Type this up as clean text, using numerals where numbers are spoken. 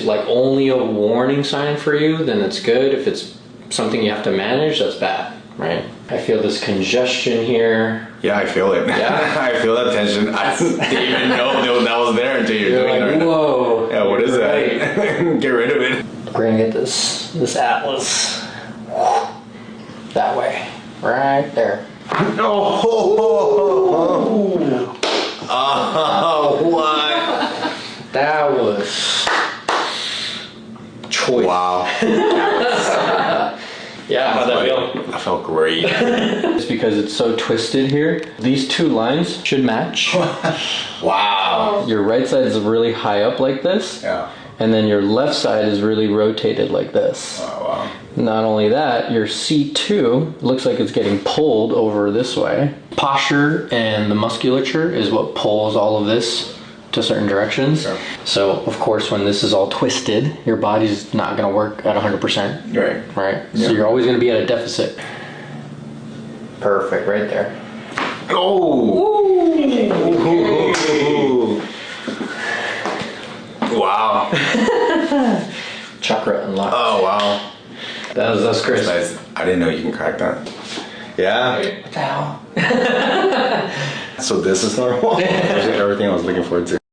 is like only a warning sign for you, then it's good. If it's something you have to manage, that's bad, right? I feel this congestion here. Yeah, I feel it. Yeah. I feel that tension. I didn't even know that was there until you're doing like, it. Whoa. Yeah, what is right. that? Get rid of it. We're gonna get this atlas that way, right there. Oh, what? That was choice. Wow. Yeah, how'd that feel? I felt great. It's because it's so twisted here. These two lines should match. Wow. Your right side is really high up like this. Yeah. And then your left side is really rotated like this. Oh, wow. Not only that, your C2 looks like it's getting pulled over this way. Posture and the musculature is what pulls all of this to certain directions. Sure. So, of course, when this is all twisted, your body's not going to work at 100%. Right. Right? Yeah. So you're always going to be at a deficit. Perfect, right there. Oh! Ooh. Wow. Chakra unlocked. Oh, wow. That's Chris. Nice. I didn't know you can crack that. Yeah. What the hell? So this is normal? Everything I was looking forward to.